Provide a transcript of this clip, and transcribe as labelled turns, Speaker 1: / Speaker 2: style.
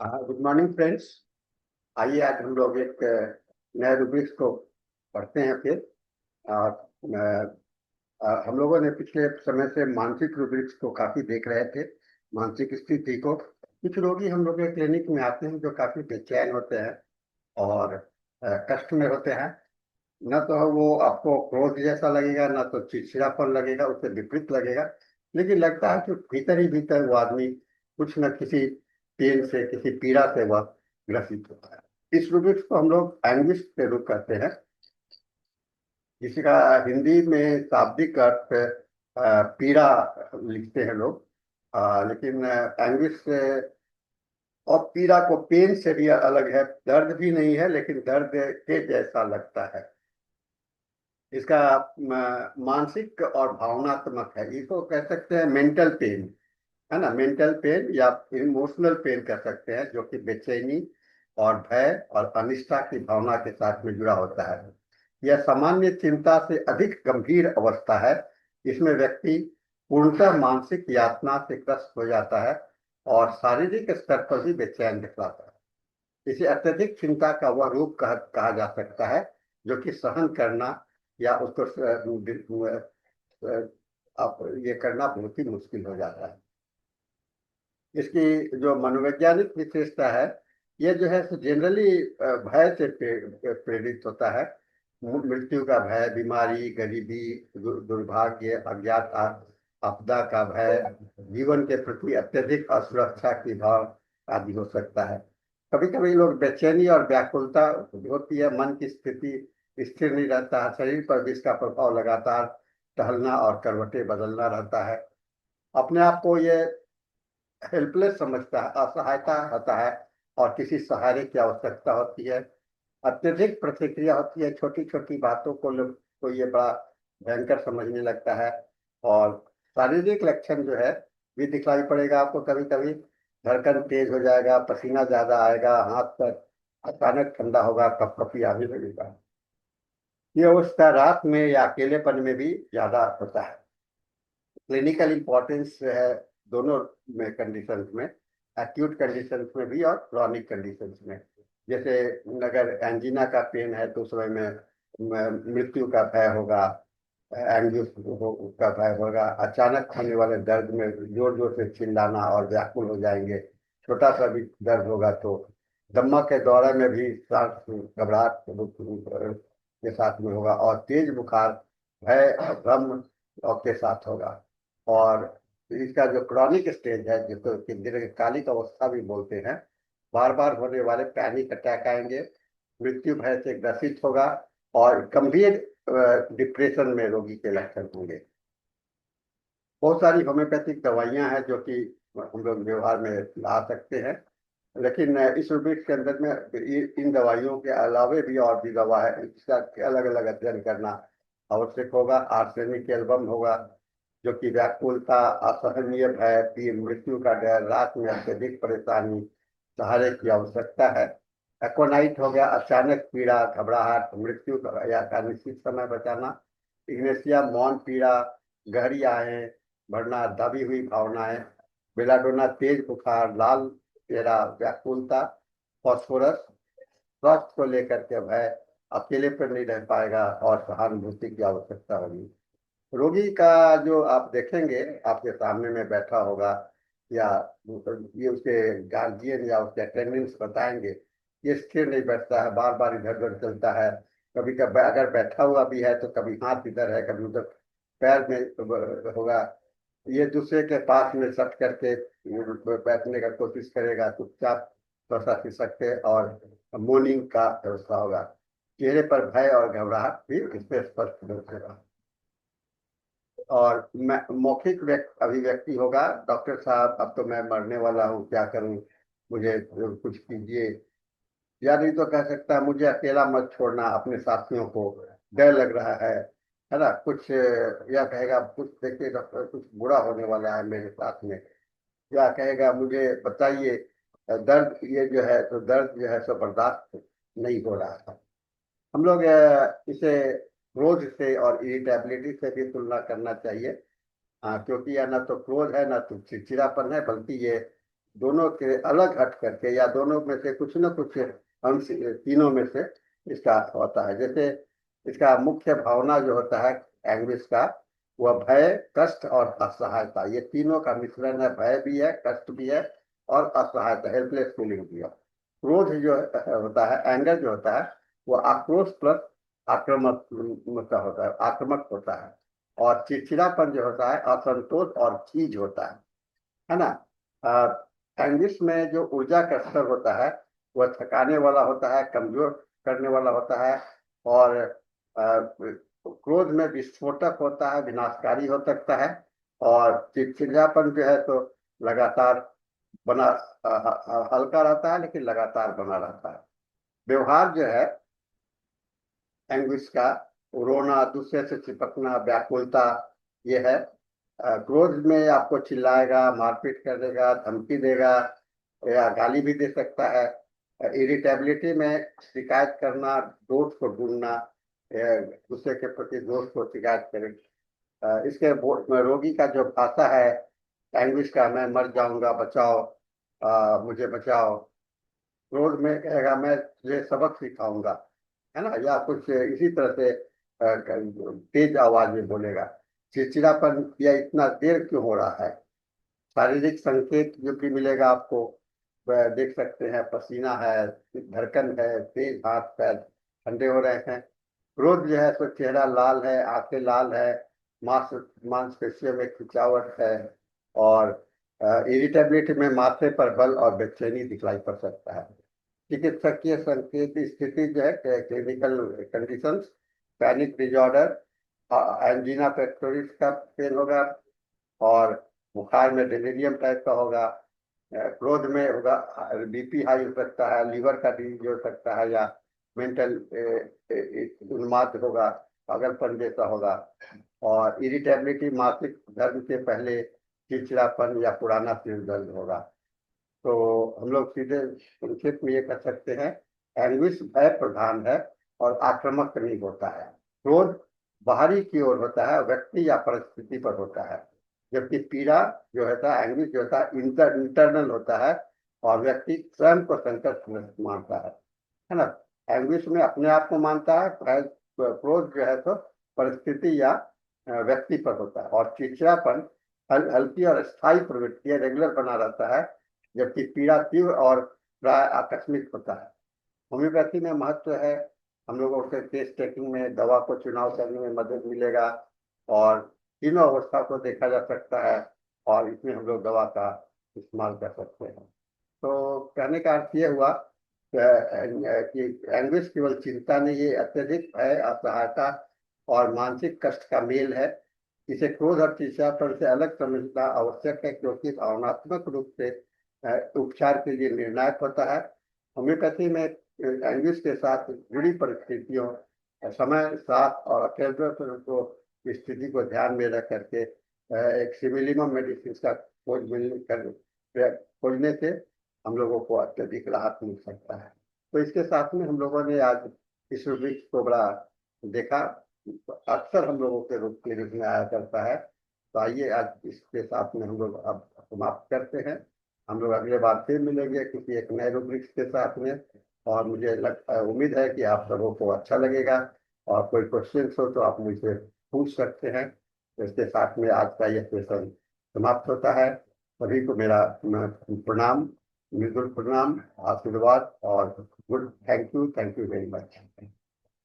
Speaker 1: Good morning friends. आइए आज हम लोग एक नए रूब्रिक्स को पढ़ते हैं फिर। और हम लोगों ने पिछले समय से मानसिक रूब्रिक्स को काफी देख रहे थे, मानसिक स्थिति को। कुछ रोगी हम लोग के क्लिनिक में आते हैं जो काफी बेचैन होते हैं और कष्ट में होते हैं। न तो वो आपको क्रोध जैसा लगेगा, न तो चिड़चिड़ापन लगेगा, उससे विपरीत लगेगा। लेकिन लगता है कि भीतर ही भीतर वो आदमी कुछ न किसी पेन से, किसी पीड़ा से वह ग्रसित होता है। इस रूब्रिक्स को हम लोग एंग्विश के रूप कहते हैं, जिसका हिंदी में शाब्दिक अर्थ पीड़ा लिखते हैं लोग। लेकिन एंग्विश और पीड़ा को पेन से भी अलग है। दर्द भी नहीं है लेकिन दर्द के जैसा लगता है। इसका मानसिक और भावनात्मक है, इसको कह सकते हैं मेंटल पेन, है ना। मेंटल पेन या इमोशनल पेन कह सकते हैं, जो कि बेचैनी और भय और अनिष्टा की भावना के साथ में जुड़ा होता है। यह सामान्य चिंता से अधिक गंभीर अवस्था है। इसमें व्यक्ति पूर्णतः मानसिक यातना से ग्रस्त हो जाता है और शारीरिक स्तर पर भी बेचैन दिखलाता है। इसे अत्यधिक चिंता का वह रूप कहा जा सकता है जो कि सहन करना या उसको अब ये करना बहुत ही मुश्किल हो जाता है। इसकी जो मनोवैज्ञानिक विशेषता है, ये जो है जनरली भय से प्रेरित होता है। मृत्यु का भय, बीमारी, गरीबी, दुर्भाग्य, अज्ञात आपदा का भय, जीवन के प्रति अत्यधिक असुरक्षा की भाव आदि हो सकता है। कभी कभी लोग बेचैनी और व्याकुलता होती है, मन की स्थिति स्थिर नहीं रहता है, शरीर पर भी इसका प्रभाव लगातार टहलना और करवटें बदलना रहता है। अपने आप को ये हेल्पलेस समझता है, असहायता होता है और किसी सहारे की आवश्यकता होती है। अत्यधिक प्रतिक्रिया होती है, छोटी छोटी बातों को लोग को ये बड़ा भयंकर समझने लगता है। और शारीरिक लक्षण जो है भी दिखलाई पड़ेगा आपको। कभी कभी धड़कन तेज हो जाएगा, पसीना ज्यादा आएगा, हाथ पर अचानक ठंडा होगा, कपकपी आने लगेगा। ये अवस्था रात में या अकेलेपन में भी ज्यादा होता है। क्लिनिकल इंपॉर्टेंस है दोनों में, कंडीशंस में, एक्यूट कंडीशंस में भी और क्रॉनिक कंडीशंस में। जैसे अगर एंजीना का पेन है तो उस समय में मृत्यु का भय होगा, एंग्यूस का भय होगा, अचानक होने वाले दर्द में जोर जोर से चिल्लाना और व्याकुल हो जाएंगे। छोटा सा भी दर्द होगा तो दमा के दौरे में भी सांस घबराहट के साथ में होगा, और तेज बुखार, भय, भ्रम और के साथ होगा। और इसका जो क्रॉनिक स्टेज है, जिसको कि दीर्घकालिक अवस्था भी बोलते हैं, बार बार होने वाले पैनिक अटैक आएंगे, मृत्यु भय से ग्रसित होगा और गंभीर डिप्रेशन में रोगी के लक्षण होंगे। बहुत सारी होम्योपैथिक दवाइयां हैं जो कि हम लोग व्यवहार में ला सकते हैं। लेकिन इस रूब्रिक्स के अंदर में इन दवाइयों के अलावे भी और भी दवा है, इसका अलग अलग अध्ययन करना आवश्यक होगा। आर्सेनिक एल्बम होगा, जो कि व्याकुलता, असहनीय भय, पीर, मृत्यु का डर, रात में अत्यधिक परेशानी, सहारे की आवश्यकता है। एक्वानाइट हो गया, अचानक पीड़ा, घबराहट, मृत्यु या का निश्चित समय बचाना। इग्नेशिया, मौन पीड़ा, गहरी आहें भरना, दबी हुई भावनाएं। बेलाडोना, तेज बुखार, लाल चेहरा, व्याकुलता। फॉस्फोरस, स्वास्थ्य को लेकर के भय, अकेले पर नहीं रह पाएगा और सहानुभूति की आवश्यकता होगी। रोगी का जो आप देखेंगे, आपके सामने में बैठा होगा या ये उसके गार्जियन या उसके अटेंडेंट्स बताएंगे, ये स्थिर नहीं बैठता है, बार बार इधर उधर चलता है। कभी कभी अगर बैठा हुआ भी है तो कभी हाथ इधर है, कभी उधर पैर में होगा। ये दूसरे के पास में सट करके बैठने का कोशिश करेगा, चुपचाप थोड़ा सा खिसकते, और मॉर्निंग का व्यवस्था होगा। चेहरे पर भय और घबराहट भी इसमें स्पष्ट दिखेगा। और मौखिक अभिव्यक्ति होगा, डॉक्टर साहब अब तो मैं मरने वाला हूँ, क्या करूँ, मुझे कुछ कीजिए। या नहीं तो कह सकता है, मुझे अकेला मत छोड़ना, अपने साथियों को डर लग रहा है ना। कुछ या कहेगा, कुछ देखिए डॉक्टर, कुछ बुरा होने वाला है मेरे साथ में। या कहेगा, मुझे बताइए दर्द, ये जो है तो दर्द जो है सो बर्दाश्त नहीं हो रहा है। हम लोग इसे क्रोध से और इरिटेबिलिटी से भी तुलना करना चाहिए। क्योंकि यह ना तो क्रोध है ना तो चिड़चिड़ापन है, बल्कि ये दोनों के अलग हट करके या दोनों में से कुछ न कुछ अंश तीनों में से इसका होता है। जैसे इसका मुख्य भावना जो होता है एंग्विश का, वह भय, कष्ट और असहायता, ये तीनों का मिश्रण है। भय भी है, कष्ट भी है और असहायता, हेल्पलेस फीलिंग भी है। क्रोध जो होता है, एंगर जो होता है, वो आक्रोश प्लस आक्रामक का होता है, आक्रामक होता है। और चिड़चिड़ापन जो होता है असंतोष और चीज होता है ना। एंग्विश में जो ऊर्जा का स्तर होता है वह थकाने वाला होता है, कमजोर करने वाला होता है। और क्रोध में विस्फोटक होता है, विनाशकारी हो सकता है। और चिड़चिड़ापन जो है तो लगातार बना हल्का रहता है लेकिन लगातार बना रहता है। व्यवहार जो है एंग्विश का, रोना, दूसरे से चिपकना, व्याकुलता, ये है। क्रोध में आपको चिल्लाएगा, मारपीट कर देगा, धमकी देगा या गाली भी दे सकता है। इरिटेबिलिटी में शिकायत करना, दोष को ढूंढना, दूसरे के प्रति दोष को शिकायत करें। इसके रोगी का जो भाषा है एंग्विश का, मैं मर जाऊंगा, बचाओ, मुझे बचाओ। क्रोध में कहेगा मैं तुझे सबक सिखाऊंगा, है ना, या कुछ इसी तरह से तेज आवाज में बोलेगा। चिड़चिड़ापन या इतना देर क्यों हो रहा है। शारीरिक संकेत जो भी मिलेगा आपको, वह देख सकते हैं, पसीना है, धड़कन है, तेज हाथ पैर ठंडे हो रहे हैं। क्रोध जो है तो चेहरा लाल है, आंखें लाल है, मांस मांसपेशियों में खिंचावट है। और इरिटेबिलिटी में माथे पर बल और बेचैनी दिखलाई पड़ सकता है। चिकित्सकीय संकेत स्थिति जो है, clinical conditions, panic disorder, angina pectoris का पेन होगा। और बुखार में डिलीरियम टाइप का होगा। क्रोध में होगा बीपी हाई हो सकता है, लीवर का डिजीज हो सकता है, या मेंटल उन्माद होगा, पागलपन जैसा होगा। और इरिटेबिलिटी मासिक धर्म से पहले, चिड़चिड़ापन या पुराना सिर दर्द होगा। तो हम लोग सीधे संक्षिप्त में ये कह सकते हैं, एंग्विश भय प्रधान है और आक्रामक नहीं होता है। क्रोध बाहरी की ओर होता है, व्यक्ति या परिस्थिति पर होता है। जबकि पीड़ा जो होता है, एंग्विश जो होता है, इंटरनल होता है और व्यक्ति स्वयं को संकट मानता है ना। एंग्विश में अपने आप को मानता है, क्रोध जो है तो परिस्थिति या व्यक्ति पर होता है। और चिड़चिड़ापन हल्की और स्थायी प्रवृत्ति है, रेगुलर बना रहता है। जबकि पीड़ा तीव्र और प्राय आकस्मिक होता है। होम्योपैथी में महत्व है, हम लोगों के टेस्ट टेकिंग में दवा को चुनाव करने में मदद मिलेगा। और तीनों अवस्था को देखा जा सकता है और इसमें हम लोग दवा का इस्तेमाल कर सकते हैं। तो कहने का अर्थ ये हुआ कि एंग्विश केवल चिंता नहीं, ये अत्यधिक भय, असहायता और मानसिक कष्ट का मेल है। इसे क्रोध और चिड़चिड़ापन से अलग समझना आवश्यक है, क्योंकि भावनात्मक रूप से उपचार के लिए निर्णायक होता है। होम्योपैथी में एंग्विश के साथ जुड़ी परिस्थितियों, समय, साथ और अकेले को स्थिति को ध्यान में रख करके एक सिमिलिमम मेडिसिन का खोजने से हम लोगों को अत्यधिक राहत मिल सकता है। तो इसके साथ में हम लोगों ने आज इस वृक्ष को बड़ा देखा, अक्सर हम लोगों के रूप में आया करता है। तो आइए आज इसके साथ में हम लोग अब समाप्त करते हैं। हम लोग अगले बार फिर मिलेंगे किसी एक नए रूब्रिक्स के साथ में। और मुझे उम्मीद है कि आप सबों को अच्छा लगेगा। और कोई क्वेश्चन हो तो आप मुझसे पूछ सकते हैं। तो इसके साथ में आज का यह सेशन समाप्त होता है। सभी को मेरा प्रणाम, मृदुल प्रणाम, आशीर्वाद और good, thank you very much.